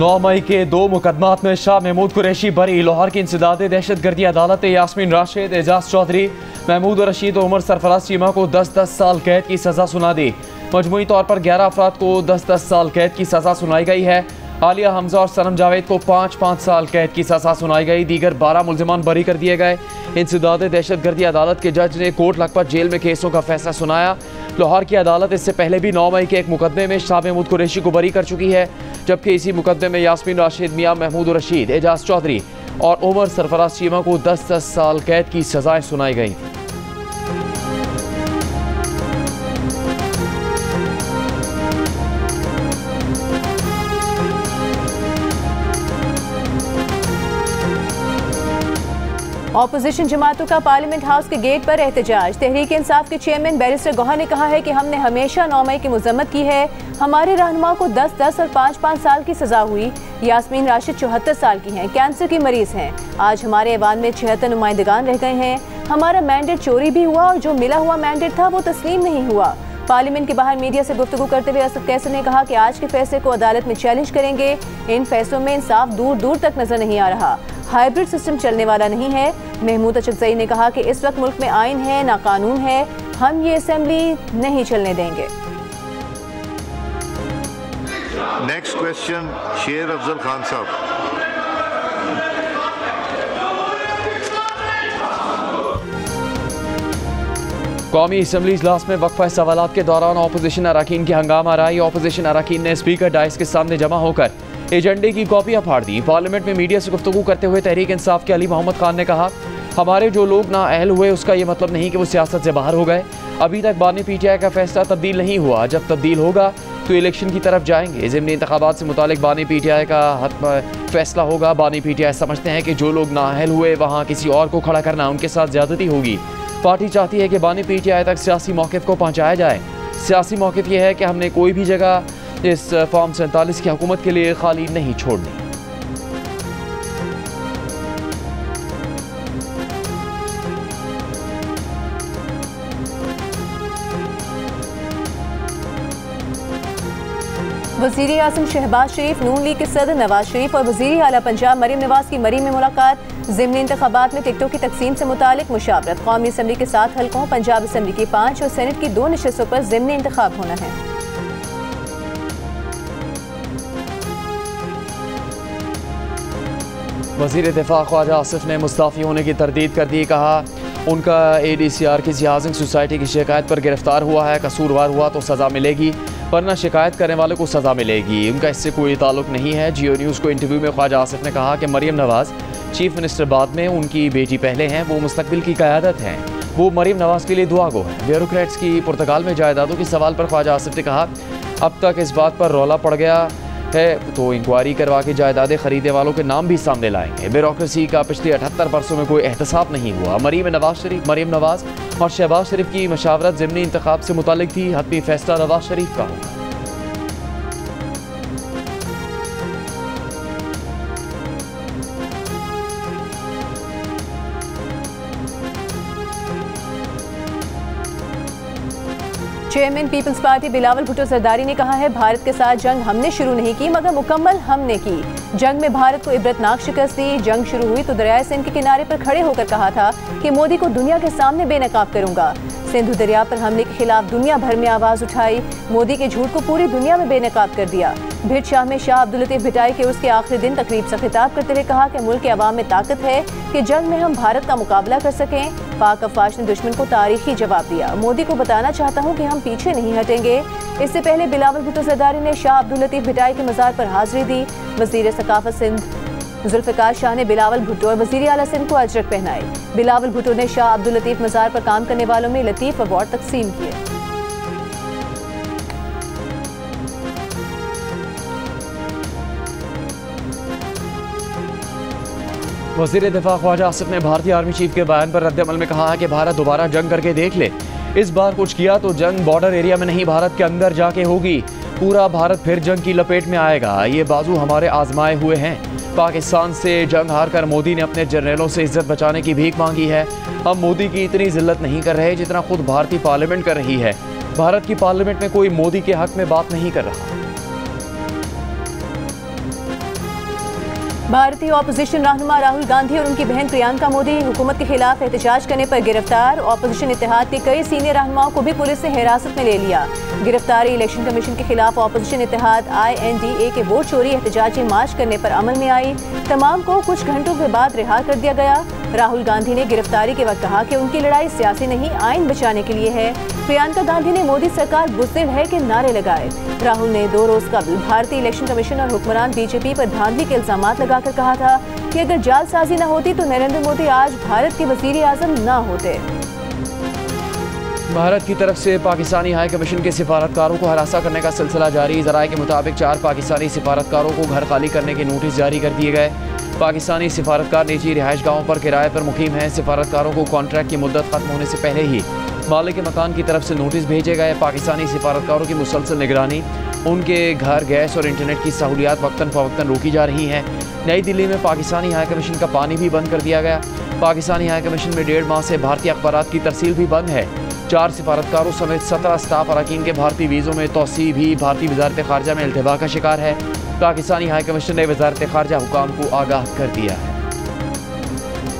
9 मई के 2 मुकदमात में शाह महमूद कुरैशी बरी। लाहौर की इंसदाद दहशतगर्दी अदालत यास्मीन राशिद, एजाज चौधरी, महमूद रशीद और उमर सरफराज चीमा को 10-10 साल कैद की सजा सुना दी। मजमूई तौर पर 11 अफराद को 10-10 साल कैद की सजा सुनाई गई है। आलिया हमजा और सनम जावेद को 5-5 साल कैद की सजा सुनाई गई। दीगर 12 मुल्जिमान बरी कर दिए गए। इंसदाद दहशतगर्दी अदालत के जज ने कोट लखपत जेल में केसों का फैसला सुनाया। लाहौर की अदालत इससे पहले भी 9 मई के एक मुकदमे में शाह महमूद कुरैशी को बरी कर चुकी है, जबकि इसी मुकदमे में यास्मीन राशिद, मियां महमूद रशीद, एजाज चौधरी और उमर सरफराज चीमा को 10-10 साल कैद की सजाएं सुनाई गई। ऑपोजिशन जमातों का पार्लियामेंट हाउस के गेट पर एहतजाज। तहरीक इंसाफ के चेयरमैन बैरिस्टर गौहर ने कहा है कि हमने हमेशा 9 मई की मजम्मत की है। हमारे रहनुमा को 10-10 और 5-5 साल की सजा हुई। यास्मीन राशिद 74 साल की हैं, कैंसर की मरीज हैं। आज हमारे ऐवान में 76 नुमाइंदगान रह गए हैं। हमारा मैंडेट चोरी भी हुआ और जो मिला हुआ मैंडेट था वो तस्लीम नहीं हुआ। पार्लियामेंट के बाहर मीडिया से गुफ्तगू करते हुए असद कैसर ने कहा कि आज के फैसले को अदालत में चैलेंज करेंगे। इन फैसलों में इंसाफ दूर दूर तक नजर नहीं आ रहा। हाइब्रिड सिस्टम चलने वाला नहीं है। महमूद अचकज़ई ने कहा कि इस वक्त मुल्क में आइन है ना कानून है, हम ये असेंबली नहीं चलने देंगे। नेक्स्ट क्वेश्चन शेर अफजल खान साहब। कौमी असम्बली इजलास में वक्फा सवालात के दौरान अपोजिशन अरकान की हंगामा रही। अपोजिशन अरकान ने स्पीकर डाइस के सामने जमा होकर एजेंडे की कॉपियां फाड़ दी। पार्लियामेंट में मीडिया से गुफ्तगू करते हुए तहरीक इंसाफ के अली मोहम्मद खान ने कहा, हमारे जो लोग नाअहल हुए उसका ये मतलब नहीं कि वो सियासत से बाहर हो गए। अभी तक बानी PTI का फैसला तब्दील नहीं हुआ। जब तब्दील होगा तो इलेक्शन की तरफ जाएंगे। ज़िमनी इंतखाबात से मुतालिक बानी PTI का फैसला होगा। बानी PTI समझते हैं कि जो लोग नाअहल हुए वहाँ किसी और को खड़ा करना उनके साथ ज़्यादती होगी। पार्टी चाहती है कि बानी PTI तक सियासी मौक़िफ़ को पहुँचाया जाए। सियासी मौक़िफ़ यह है कि हमने कोई भी जगह इस फॉर्म 47 की हुकूमत के लिए खाली नहीं छोड़नी। वज़ीर आज़म शहबाज शरीफ, नून लीग के सदर नवाज शरीफ और वज़ीर आला पंजाब मरीम नवाज की मरी में मुलाकात। ज़िमनी इंतखाबात में टिकटों की तकसीम से मुतालिक मुशावरत। कौमी असम्बली के 7 हल्कों, पंजाब असम्बली की 5 और सेनेट की 2 नशस्तों पर ज़िमनी इंतखाब होना है। वज़ीर दिफा ख्वाजा आसिफ ने मुस्ताफ़ी होने की तरदीद कर दी। कहा उनका ADCR किसी हाउसिंग सोसाइटी की शिकायत पर गिरफ्तार हुआ है। कसूरवार हुआ तो सज़ा मिलेगी, वरना शिकायत करने वाले को सज़ा मिलेगी। उनका इससे कोई ताल्लुक नहीं है। जियो न्यूज़ को इंटरव्यू में ख्वाजा आसिफ ने कहा कि मरीम नवाज़ चीफ मिनिस्टर बाद में, उनकी बेटी पहले हैं, वो मुस्तकबिल की क़यादत हैं। वो मरीम नवाज़ के लिए दुआ गो है। ब्यूरोक्रेट्स की पुर्तगाल में जायदादों के सवाल पर ख्वाजा आसिफ ने कहा, अब तक इस बात पर रौला पड़ गया है तो इंक्वायरी करवा के जायदादें खरीदने वालों के नाम भी सामने लाएंगे। ब्यूरोक्रेसी का पिछले 78 वर्षों में कोई एहतसाब नहीं हुआ। मरीम नवाज और शहबाज शरीफ की मशावरत ज़िमनी इंतखाब से मुतालिक थी। हतमी फैसला नवाज शरीफ का होगा। चेयरमैन पीपल्स पार्टी बिलावल भुट्टो जरदारी ने कहा है, भारत के साथ जंग हमने शुरू नहीं की मगर मुकम्मल हमने की। जंग में भारत को इबरतनाक शिकस्त दी। जंग शुरू हुई तो दरियाए सिंध के किनारे पर खड़े होकर कहा था कि मोदी को दुनिया के सामने बेनकाब करूंगा। सिंधु दरिया पर हमले के खिलाफ दुनिया भर में आवाज उठाई। मोदी के झूठ को पूरी दुनिया में बेनकाब कर दिया। भिट शाह में शाह अब्दुल लतीफ भिटाई के उसके आखिरी दिन तकरीब से खिताब करते हुए कहा कि मुल्क के अवाम में ताकत है कि जंग में हम भारत का मुकाबला कर सकें। पाक अफवाज ने दुश्मन को तारीखी जवाब दिया। मोदी को बताना चाहता हूं कि हम पीछे नहीं हटेंगे। इससे पहले बिलावल भुट्टो जरदारी ने शाह अब्दुल लतीफ भिटाई के मज़ार पर हाजिरी दी। वज़ीर सकाफत सिंध जुल्फ़िकार शाह ने बिलावल भुट्टो और वज़ीर आला सिंध को अजरक पहनाई। बिलावल भुट्टो ने शाह अब्दुल लतीफ मज़ार पर काम करने वालों में लतीफ़ अवार्ड तकसीम किए। वज़ीर दिफा ख्वाजा आसिफ ने भारतीय आर्मी चीफ के बयान पर रद्द-ए-अमल में कहा है कि भारत दोबारा जंग करके देख ले। इस बार कुछ किया तो जंग बॉर्डर एरिया में नहीं, भारत के अंदर जाके होगी। पूरा भारत फिर जंग की लपेट में आएगा। ये बाजू हमारे आजमाए हुए हैं। पाकिस्तान से जंग हार कर मोदी ने अपने जनरलों से इज्जत बचाने की भीख मांगी है। हम मोदी की इतनी जिल्लत नहीं कर रहे जितना खुद भारतीय पार्लियामेंट कर रही है। भारत की पार्लियामेंट में कोई मोदी के हक में बात नहीं कर रहा। भारतीय ऑपोजिशन रहनुमा राहुल गांधी और उनकी बहन प्रियंका मोदी हुकूमत के खिलाफ एहतजाज करने पर गिरफ्तार। ऑपोजिशन इत्तेहाद के कई सीनियर रहनुमाओं को भी पुलिस ने हिरासत में ले लिया। गिरफ्तारी इलेक्शन कमीशन के खिलाफ ऑपोजिशन इत्तेहाद INDA के वोट चोरी एहतजाजी मार्च करने पर अमल में आई। तमाम को कुछ घंटों के बाद रिहा कर दिया गया। राहुल गांधी ने गिरफ्तारी के वक्त कहा कि उनकी लड़ाई सियासी नहीं, आइन बचाने के लिए है। प्रियंका गांधी ने मोदी सरकार बुज़दिल है के नारे लगाए। राहुल ने 2 रोज कबल भारतीय इलेक्शन कमीशन और हुक्मरान BJP पर धांधली के इल्जाम लगाकर कहा था कि अगर जालसाजी न होती तो नरेंद्र मोदी आज भारत के वजीर आजम न होते। भारत की तरफ से पाकिस्तानी हाई कमीशन के सिफारतकारों को हरासा करने का सिलसिला जारी। ज़राए के मुताबिक 4 पाकिस्तानी सिफारतकारों को घर खाली करने के नोटिस जारी कर दिए गए। पाकिस्तानी सिफारतकार निजी रिहाइश गाहों पर किराए पर मुकीम हैं। सिफारतकारों को कॉन्ट्रैक्ट की मुद्दत खत्म होने से पहले ही मालिक के मकान की तरफ से नोटिस भेजे गए। पाकिस्तानी सिफारतकारों की मुसलसल निगरानी, उनके घर गैस और इंटरनेट की सहूलियात वक्तन फ़वक्तन रोकी जा रही हैं। नई दिल्ली में पाकिस्तानी हाई कमीशन का पानी भी बंद कर दिया गया। पाकिस्तानी हाई कमीशन में 1.5 माह से भारतीय अखबारात की तरसील भी बंद है। 4 सिफारतकारों समेत 17 स्टाफ अरकान के भारतीय वीज़ों में तोसी भी भारतीय वजारत ख़ारजा में इल्तिबा का शिकार है। पाकिस्तानी हाई कमीशन ने वजारत ख़ारजा हुकाम को आगाह कर दिया है।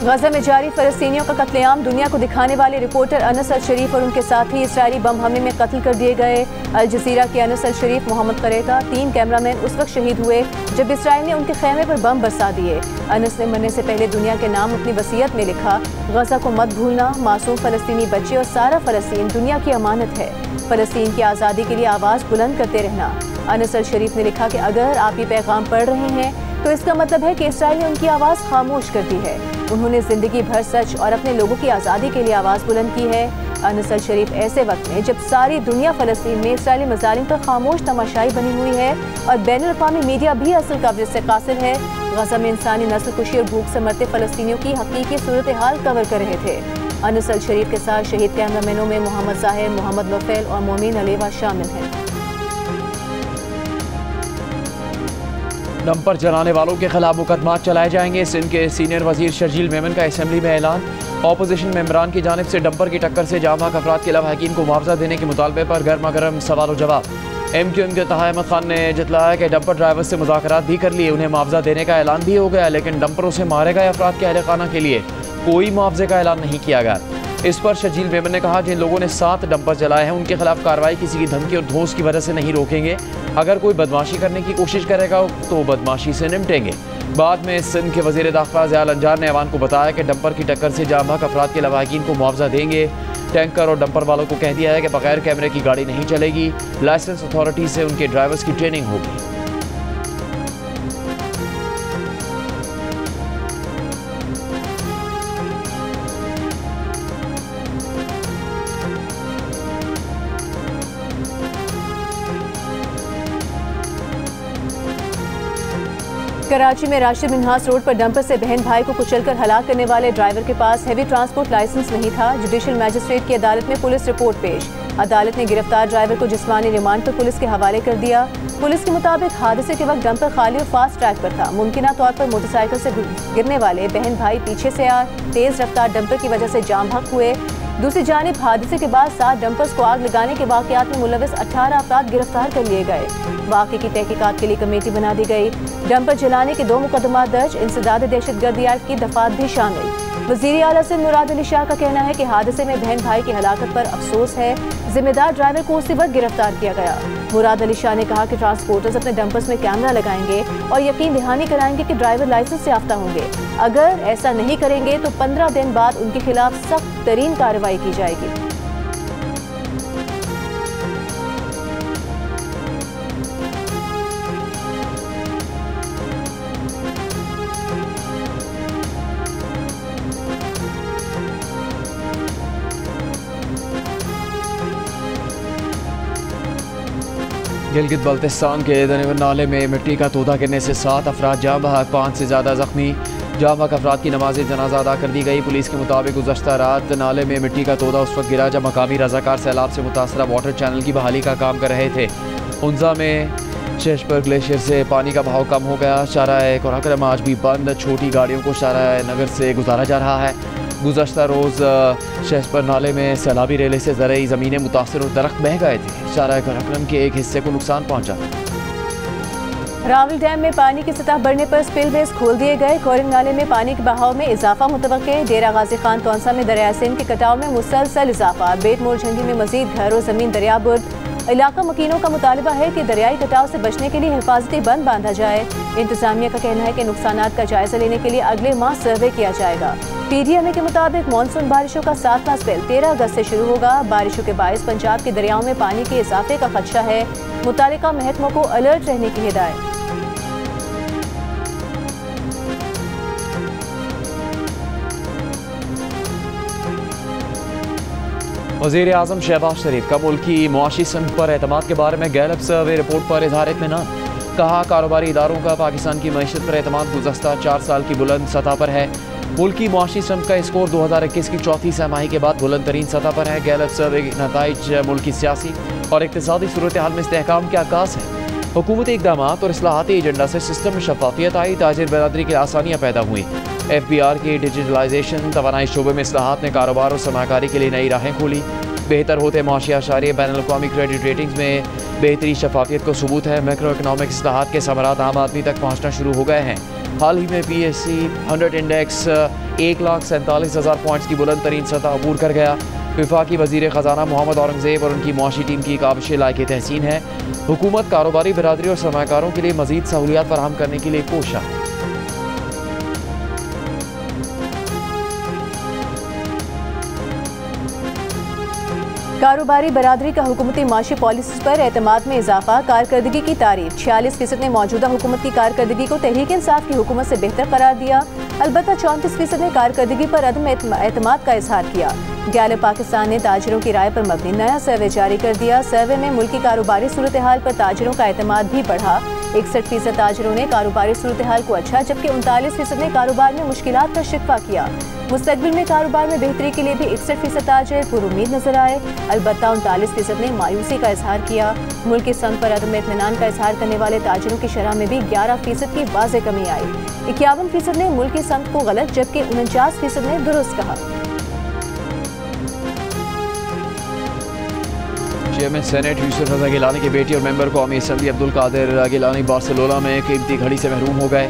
गजा में जारी फ़लस्तीनियों का कत्लेआम दुनिया को दिखाने वाले रिपोर्टर अनस अल शरीफ और उनके साथी इसराइली बम हमले में कत्ल कर दिए गए। अल जज़ीरा के अनस अल शरीफ, मोहम्मद करेका, 3 कैमरामैन उस वक्त शहीद हुए जब इसराइल ने उनके खेमे पर बम बरसा दिए। अनस ने मरने से पहले दुनिया के नाम अपनी वसीयत में लिखा, गजा को मत भूलना, मासूम फ़लस्तीनी बच्चे और सारा फ़लस्तीन दुनिया की अमानत है। फ़लस्तीन की आज़ादी के लिए आवाज़ बुलंद करते रहना। अनस अल शरीफ ने लिखा कि अगर आप ये पैगाम पढ़ रहे हैं तो इसका मतलब है कि इसराइल ने उनकी आवाज़ खामोश कर दी है। उन्होंने ज़िंदगी भर सच और अपने लोगों की आज़ादी के लिए आवाज़ बुलंद की है। अनस अल शरीफ ऐसे वक्त में जब सारी दुनिया फ़लस्तीन में इसराइली मज़ालिम पर खामोश तमाशाई बनी हुई है और बैनुल-अक़वामी मीडिया भी असल कवरेज से कासिर है, गजा में इंसानी नस्ल कुशी और भूख से मरते फ़लस्तीनियों की हकीकी सूरत हाल कवर कर रहे थे। अनस अल शरीफ के साथ शहीद कैमरामैनों में मोहम्मद ज़ाहिर, मोहम्मद नौफेल और मोमिन अलेवा शामिल हैं। डंपर चलाने वालों के खिलाफ मुकदमा चलाए जाएंगे। सिंध के सीनियर वजीर शर्जील मेमन का असम्बली में ऐलान। ऑपोजिशन मेंबरान की जानिब से डंपर की टक्कर से जाम बहक अफराद के लवाहिकीन को मुआवजा देने के मुतालबे पर गर्मा गर्म सवाल और जवाब। MQM के तहा अहमद खान ने जतलाया कि डंपर ड्राइवर से मुज़ाकरात भी कर लिए, उन्हें मुआवजा देने का ऐलान भी हो गया, लेकिन डंपरों से मारे गए अफराद के अहले खाना के लिए कोई मुआवजे का ऐलान नहीं किया गया। इस पर शर्जील मेमन ने कहा, जिन लोगों ने 7 डंपर चलाए हैं उनके खिलाफ कार्रवाई किसी की धमकी और धोस की वजह से नहीं रोकेंगे। अगर कोई बदमाशी करने की कोशिश करेगा तो बदमाशी से निपटेंगे। बाद में सिंध के वज़ीर दाखिला ज़ियाल अंजार ने ऐवान को बताया कि डंपर की टक्कर से जाम बहक अफराद के लवाहिकीन को मुआवजा देंगे। टैंकर और डंपर वालों को कह दिया है कि बगैर कैमरे की गाड़ी नहीं चलेगी। लाइसेंस अथॉरिटी से उनके ड्राइवर्स की ट्रेनिंग होगी। कराची में राशिद मिन्हास रोड पर डंपर से बहन भाई को कुचलकर हलाक करने वाले ड्राइवर के पास हैवी ट्रांसपोर्ट लाइसेंस नहीं था। जुडिशल मैजिस्ट्रेट की अदालत में पुलिस रिपोर्ट पेश। अदालत ने गिरफ्तार ड्राइवर को जिस्मानी रिमांड पर पुलिस के हवाले कर दिया। पुलिस के मुताबिक हादसे के वक्त डंपर खाली और फास्ट ट्रैक पर था। मुमकिना तौर पर मोटरसाइकिल से गिरने वाले बहन भाई पीछे से आ तेज रफ्तार डंपर की वजह से जाम बहक हुए। दूसरी जानिब हादसे के बाद 7 डंपर्स को आग लगाने के वाकयात में मुलविस 18 अफराद गिरफ्तार कर लिए गए। वाक़े की तहकीकात के लिए कमेटी बना दी गई। डंपर जलाने के 2 मुकदमा दर्ज, इंसदाद दहशतगर्दी एक्ट की दफात भी शामिल। वज़ीर आला सिंध मुराद अली शाह का कहना है कि हादसे में बहन भाई की हलाकत पर अफसोस है। जिम्मेदार ड्राइवर को उसी वक्त गिरफ्तार किया गया। मुराद अली शाह ने कहा कि ट्रांसपोर्टर्स अपने डंपर्स में कैमरा लगाएंगे और यकीन दहानी कराएंगे कि ड्राइवर लाइसेंस से याफ्ता होंगे। अगर ऐसा नहीं करेंगे तो 15 दिन बाद उनके खिलाफ सख्त तरीन कार्रवाई की जाएगी। गिलगित बल्तिस्तान के दनेवर नाले में मिट्टी का तोदा गिरने से 7 अफराद जाम बहक, 5 से ज़्यादा जख्मी। जाम बहक अफराद की नमाज जनाजा अदा कर दी गई। पुलिस के मुताबिक गुज़श्ता रात नाले में मिट्टी का तोदा उस वक्त गिरा जब मकामी रजाकार सैलाब से मुतासरा वाटर चैनल की बहाली का काम कर रहे थे। उन्जा में शेषपर ग्लेशियर से पानी का बहाव कम हो गया। शाहराह कोराकरम आज भी बंद, छोटी गाड़ियों को शाहराह नगर से गुजारा जा रहा है। गुज़श्ता रोज़ शेषपर नाले में सैलाबी रेले से ज़रई ज़मीनें मुतासर और दरख्त बह गए थे। शाहराह कोराकरम के एक हिस्से को नुकसान पहुँचा। रावल डैम में पानी की सतह बढ़ने पर स्पिलवेज खोल दिए गए। कोरिंग नाले में पानी के बहाव में इजाफा मुतवक्के। डेरा गाजी खान कौंसा में दरिया सिंध के कटाव में मुसलसल इजाफा। बेट मोर झंडी में मजीद घर और जमीन दरियाबुर्द। इलाका मकीनों का मुतालबा है कि दरियाई कटाव से बचने के लिए हिफाजती बंद बांधा जाए। इंतजामिया का कहना है कि नुकसानात का जायजा लेने के लिए अगले माह सर्वे किया जाएगा। PDMA के मुताबिक मानसून बारिशों का 7वां स्पेल 13 अगस्त से शुरू होगा। बारिशों के बायस पंजाब के दरियाओं में पानी के इजाफे का खदशा है। मुतालिका महकमों को अलर्ट रहने की हिदायत। वज़ीर आज़म शहबाज शरीफ का मुल्की मुआशी सनत पर एतमाद के बारे में गैलप सर्वे रिपोर्ट पर इज़हार इत्मीनान। कहा, कारोबारी इदारों का पाकिस्तान की मईशत पर एतमाद गुज़श्ता 4 साल की बुलंद सतह पर है। मुल्की मुआशी सनत का स्कोर 2021 की चौथी छमाही के बाद बुलंद तरीन सतह पर है। गैलप सर्वे के नताइज मुल्की सियासी और इक़्तिसादी सूरत हाल में इस्तेहकाम के आगाज़ है। हुकूमती इक़दामात और इस्लाहाती एजेंडा से सिस्टम में शफाफियत आई। ताजिर बरादरी की आसानियाँ पैदा हुई। FBR की डिजिटलाइजेशन तवानाई शोबे में इस्लाहात ने कारोबार और सरमाकारी के लिए नई राहें खोली। बेहतर होते मुआशी आशारे बैनुल-अक़वामी क्रेडिट रेटिंग्स में बेहतरी शफाफियत को सबूत है। मैक्रो इकनॉमिक इस्लाहात के समरात आम आदमी तक पहुँचना शुरू हो गए हैं। हाल ही में PSC 100 इंडेक्स 1,47,000 पॉइंट्स की बुलंद तरीन सतह अबूर कर गया। वफाकी वज़ीर ख़जाना मोहम्मद औरंगज़ेब और उनकी मुआशी टीम की काबिश लायक तहसीन है। हुकूमत कारोबारी बरादरी और सरमाकारों के लिए मज़ीद सहूलियात फराहम करने के लिए कोशा है। कारोबारी बरादरी का हुकूमती माशी पॉलिसीज पर एतमाद में इजाफा। कारकर्दगी की तारीफ। 46% ने मौजूदा हुकूमत की कारकर्दगी को तहरीक इंसाफ की हुकूमत से बेहतर करार दिया। अलबत्ता 34% ने कारकर्दगी पर अदम एतमाद का इजहार किया। गैलप पाकिस्तान ने ताजिरों की राय पर मबनी नया सर्वे जारी कर दिया। सर्वे में मुल्की कारोबारी सूरत हाल पर ताजिरों का एतमाद भी बढ़ा। 61% ताजिरों ने कारोबारी सूरत हाल को अच्छा, जबकि 39% ने कारोबार में मुश्किलात का शिकवा किया। मुस्तकबिल में कारोबार में बेहतरी के लिए भी 61% ताजिर पुरुमीद नजर आए। अलबत्ता 39% ने मायूसी का इजहार किया। मुल्की संघ पर अदम इत्मीनान का इजहार करने वाले ताजिरों की शरह में भी 11% की वाज़ेह कमी आई। 51% ने मुल्की संघ को गलत, जबकि 49% ने दुरुस्त कहा। चेयरमैन सेनेट यूसुफ रज़ा गिलानी की बेटी और मेंबर कौमी असम्बली अब्दुल कादिर गिलानी बार्सिलोना में कीमती घड़ी से महरूम हो गए।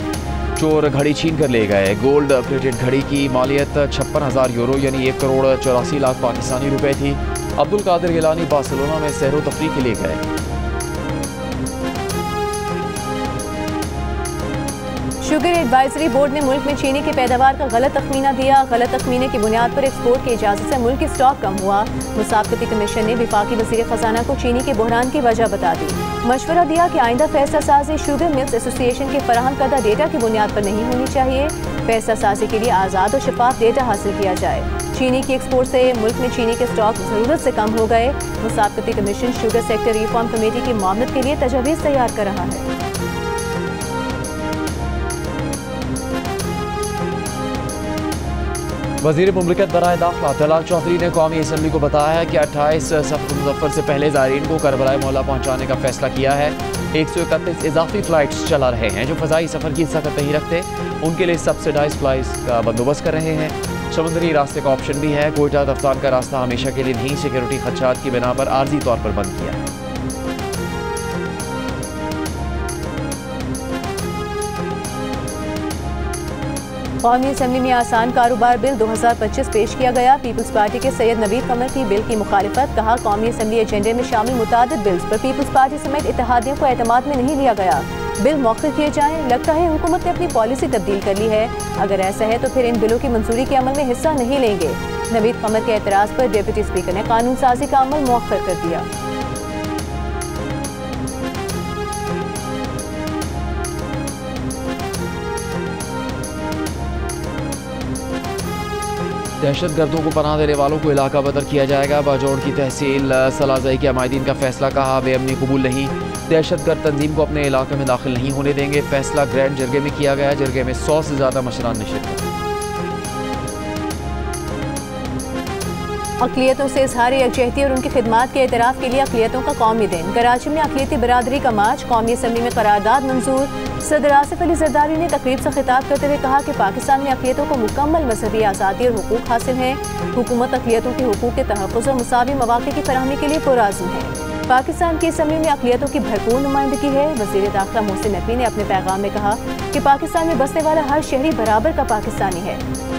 चोर घड़ी छीन कर ले गए। गोल्ड प्लेटेड घड़ी की मालियत 56,000 यूरो यानी 1 करोड़ 84 लाख पाकिस्तानी रुपए थी। अब्दुल कादिर गिलानी बार्सिलोना में सैर व तफरीह के लिए गए। शुगर एडवाइजरी बोर्ड ने मुल्क में चीनी की पैदावार का गलत तखमीना दिया। गलत तखमीने की बुनियाद पर एक्सपोर्ट की इजाज़त से मुल्क की स्टॉक कम हुआ। मुसाबकती कमीशन ने वफाकी वज़ीर ख़जाना को चीनी के बहरान की वजह बता दी। मशवरा दिया कि आइंदा फैसला साजी शुगर मिल्स एसोसिएशन के फराहम करदा डेटा की बुनियाद पर नहीं होनी चाहिए। फैसला साजी के लिए आज़ाद और शफाफ डेटा हासिल किया जाए। चीनी की एक्सपोर्ट से मुल्क में चीनी के स्टॉक ज़रूरत से कम हो गए। मुसाबकती commission sugar sector reform committee की मामलत के लिए तजवीज़ तैयार कर रहा है। वज़ीर मुमलिकत बराए दाखिला तलाल चौधरी ने कौमी असम्बली को बताया है कि 28 सफ़र मुज़फ़्फ़र से पहले ज़ायरीन को करबलाए मौला पहुँचाने का फैसला किया है। 131 इजाफी फ़्लाइट्स चला रहे हैं जो फ़ज़ाई सफ़र की सख्त नहीं रखते। उनके लिए सब्सिडाइज फ़्लाइट्स का बंदोबस्त कर रहे हैं। समुद्री रास्ते का ऑप्शन भी है। कोयटा तफ्तान का रास्ता हमेशा के लिए नहीं, सिक्योरिटी खदशात की बिना पर आर्जी तौर पर बंद किया है। कौमी असम्बली में आसान कारोबार बिल 2025 पेश किया गया। पीपल्स पार्टी के सैयद नवीद कमर की बिल की मुखालिफत। कहा, कौमी असम्बली एजेंडे में शामिल मुतादिद बिल्स पर पीपल्स पार्टी समेत इत्तेहादियों को एतमाद में नहीं लिया गया। बिल मौखर किए जाएं। लगता है हुकूमत ने अपनी पॉलिसी तब्दील कर ली है। अगर ऐसा है तो फिर इन बिलों की मंजूरी के अमल में हिस्सा नहीं लेंगे। नवीद कमर के एतराज़ पर डिप्टी स्पीकर ने कानून साजी का अमल मौखर कर दिया। दहशत गर्दों को पनाह देने वालों को इलाका बदर किया जाएगा। बाजौड़ की तहसील सलाज़ई के अमायदीन का फैसला। कहा, बेअमनी कबूल नहीं, दहशत गर्द तंजीम को अपने इलाके में दाखिल नहीं होने देंगे। फैसला ग्रैंड जरगे में किया गया। जरगे में 100 से ज़्यादा मशरान ने शिरकत। अक़लियतों से इज़हार यकजहती और उनकी खिदमात के एतराफ़ के लिए अक़लियतों का कौमी दिन। कराची में अक़लियती बरादरी का मार्च। कौमी असम्बली में करारदाद मंजूर। सदर आसिफ अली ज़रदारी ने तकरीब से खिताब करते हुए कहा कि पाकिस्तान में अक़लियतों को मुकम्मल मजहबी आज़ादी और हुकूक हासिल हैं। हुकूमत अक़लियतों के हुकूक के तहफ़्फ़ुज़ और मुसावी मौक़े की फराहमी के लिए पुरअज़्म है। पाकिस्तान की असम्बली में अक़लियतों की भरपूर नुमाइंदगी है। वज़ीर दाखिला मोहसिन नकवी ने अपने पैगाम में कहा कि पाकिस्तान में बसने वाला हर शहरी बराबर का पाकिस्तानी है।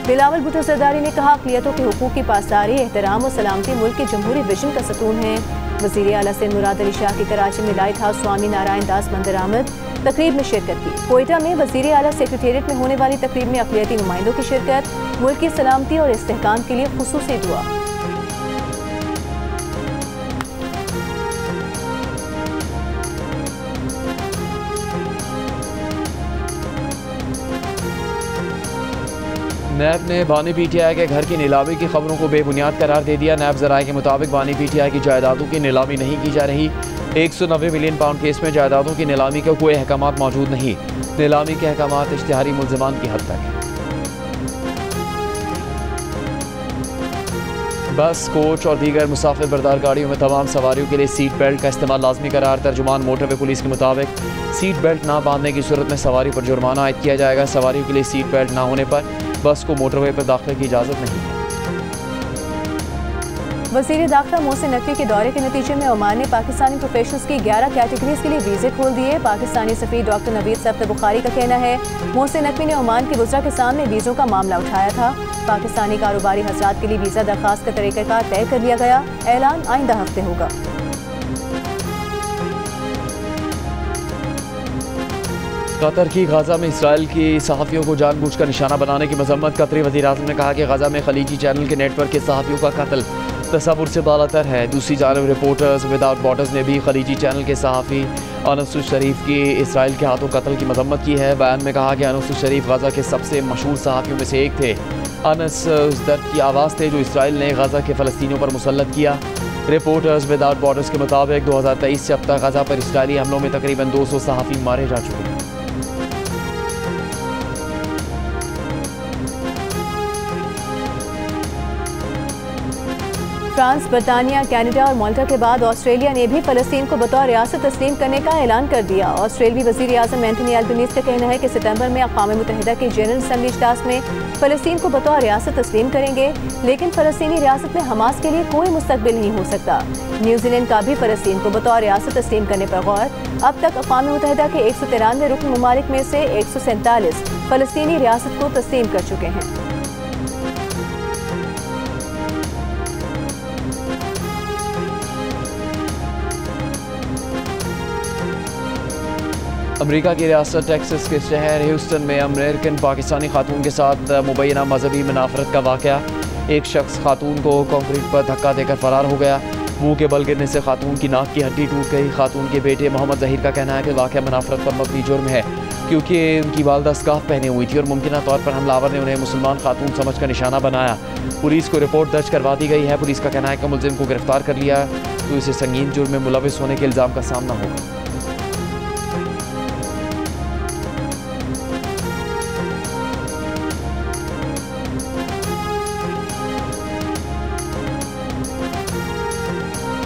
बिलावल भुट्टो ज़रदारी ने कहा, अक़लियतों के हुकूक़ की पासदारी, एहतराम और सलामती मुल्क के जमहूरी विजन का सतून है। वज़ीर आला सिंध मुराद अली शाह की कराची में लाइट हाउस स्वामी नारायण दास मंदिर आमद तकरीब में शिरकत की। कोयटा में वज़ीर आला सेक्रेटेरिएट में होने वाली तकरीब में अक़लियती नुमाइंदों की शिरकत, मुल्क की सलामती और इस्तेहकाम के लिए खुसूसी दुआ। नैब ने बानी PTI के घर की नीलामी की खबरों को बेबुनियाद करार दे दिया। नैब ज़राए के मुताबिक बानी PTI की जायदादों की नीलामी नहीं की जा रही। 190 मिलियन पाउंड केस में जायदादों की नीलामी के कोई अहकामात मौजूद नहीं। नीलामी के अहकामात इश्तिहारी मुल्ज़िमान की हद तक है। बस, कोच और दीगर मुसाफिर बरदार गाड़ियों में तमाम सवारियों के लिए सीट बेल्ट का इस्तेमाल लाजमी करार। तर्जुमान मोटरवे पुलिस के मुताबिक सीट बेल्ट ना बांधने की सूरत में सवारी पर जुर्माना आयद किया जाएगा। सवारियों के लिए सीट बेल्ट ना होने पर बस को मोटरवे पर दाखिले की इजाज़त नहीं है। वज़ीर दाखिला मोहसिन नकवी के दौरे के नतीजे में ओमान ने पाकिस्तानी प्रोफेशनल्स की 11 कैटेगरीज के लिए वीज़े खोल दिए। पाकिस्तानी सफ़ीर डॉक्टर नवीद सफ्त बुखारी का कहना है, मोहसिन नकवी ने ओमान के वज़रा के सामने वीज़ों का मामला उठाया था। पाकिस्तानी कारोबारी हज़रात के लिए वीज़ा दरखास्त का तरीक़ाकार तय कर लिया गया। ऐलान आइंदा हफ्ते होगा। कतर की गाजा में इसराइल की सहाफ़ियों को जानबूझकर निशाना बनाने की मजम्मत। कतरी वज़ीर-ए-आज़म ने कहा कि गाजा में खलीजी चैनल के नेटवर्क के सहाफ़ियों का कत्ल तसव्वुर से बालातर है। दूसरी जानब रिपोर्टर्स विदाउट बॉर्डर्स ने भी खलीजी चैनल के सहाफ़ी अनस शरीफ की इसराइल के हाथों कत्ल की मजम्मत की है। बयान में कहा कि अनस शरीफ गाजा के सबसे मशहूर सहाफ़ियों में से एक थे। अनस उस दर्द की आवाज़ थे जो इसराइल ने गाजा के फ़लस्तीनियों पर मुसल्लत किया। रिपोर्टर्स विदाउट बॉर्डर्स के मुताबिक 2023 से अब तक गाजा पर इसराइली हमलों में तकरीबन 200 सहाफ़ी मारे जा चुके हैं। फ्रांस, बरतानिया, कनाडा और माल्टा के बाद ऑस्ट्रेलिया ने भी फ़लस्तीन को बतौर रियासत तस्लीम करने का ऐलान कर दिया। ऑस्ट्रेलियाई वज़ीर-ए-आज़म एंथनी अल्बनीज़ का कहना है कि सितंबर में अक़वाम मुत्तहिदा के जनरल असम्बली इजलास में फ़लस्तीन को बतौर रियासत तस्लीम करेंगे, लेकिन फ़लस्तीनी रियासत में हमास के लिए कोई मुस्तक़बिल नहीं हो सकता। न्यूजीलैंड का भी फ़लस्तीन को बतौर रियासत तस्लीम करने पर गौर। अब तक अक़वाम मुत्तहिदा के 193 रुकन ममालिक में से 147 फ़लस्तीनी रियासत को तस्लीम कर चुके हैं। अमेरिका की रियासत टेक्सास के शहर ह्यूस्टन में अमेरिकन पाकिस्तानी खातून के साथ मुबैना मजहबी मुनाफरत का वाक़या। एक शख्स खातून को कंक्रीट पर धक्का देकर फरार हो गया। मुंह के बल गिरने से खातून की नाक की हड्डी टूट गई। खातून के बेटे मोहम्मद जहीर का कहना है कि वाक़या मुनाफरत पर मबनी जुर्म है, क्योंकि उनकी वालदा स्कार्फ पहने हुई थी और मुमकिन तौर पर हमलावर ने उन्हें मुसलमान खातून समझकर निशाना बनाया। पुलिस को रिपोर्ट दर्ज करवा दी गई है। पुलिस का कहना है कि मुलजिम को गिरफ्तार कर लिया तो इसे संगीन जुर्म में मुलविस होने के इल्ज़ाम का सामना होगा।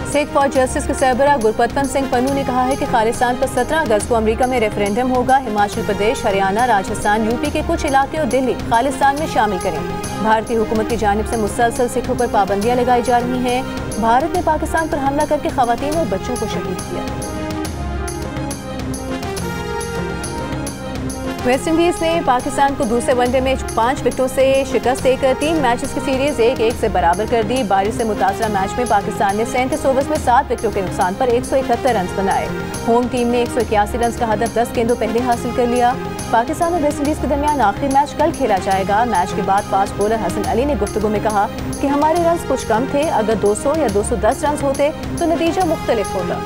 सिख फॉर जस्टिस के सरबराह गुरपतवंत सिंह पन्नू ने कहा है कि खालिस्तान पर 17 अगस्त को अमेरिका में रेफरेंडम होगा। हिमाचल प्रदेश, हरियाणा, राजस्थान, यूपी के कुछ इलाके और दिल्ली खालिस्तान में शामिल करें। भारतीय हुकूमत की जानिब से मुसलसल सिखों पर पाबंदियां लगाई जा रही हैं। भारत ने पाकिस्तान पर हमला करके खवातीन और बच्चों को शहीद किया। वेस्ट इंडीज ने पाकिस्तान को दूसरे वनडे में 5 विकेटों से शिकस्त देकर 3 मैचेस की सीरीज 1-1 से बराबर कर दी। बारिश से मुतासरा मैच में पाकिस्तान ने 37 ओवर्स में 7 विकेटों के नुकसान पर 171 रन बनाए। होम टीम ने 181 रन का हदफ 10 गेंदों पहले हासिल कर लिया। पाकिस्तान और वेस्ट इंडीज के दरमियान आखिरी मैच कल खेला जाएगा। मैच के बाद फास्ट बॉलर हसन अली ने गुफ्तगू में कहा कि हमारे रन कुछ कम थे, अगर 200 या 210 रन होते तो नतीजा मुख्तलिफ होता।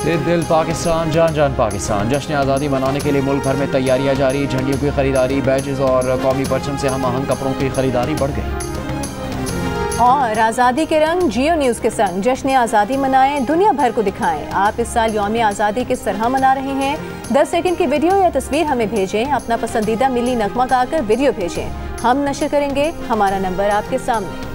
दिल पाकिस्तान, जान जान पाकिस्तान। जश्न आज़ादी मनाने के लिए मुल्क भर में तैयारियां जारी। झंडियों की खरीदारी, बैजेस और कौमी परचम से हम आहंग कपड़ों की खरीदारी बढ़ गई। और आज़ादी के रंग जियो न्यूज़ के संग जश्न आज़ादी मनाएं, दुनिया भर को दिखाएं। आप इस साल यौम आज़ादी किस तरह मना रहे हैं? 10 सेकंड की वीडियो या तस्वीर हमें भेजें। अपना पसंदीदा मिली नगमा गाकर वीडियो भेजें, हम नशर करेंगे। हमारा नंबर आपके सामने।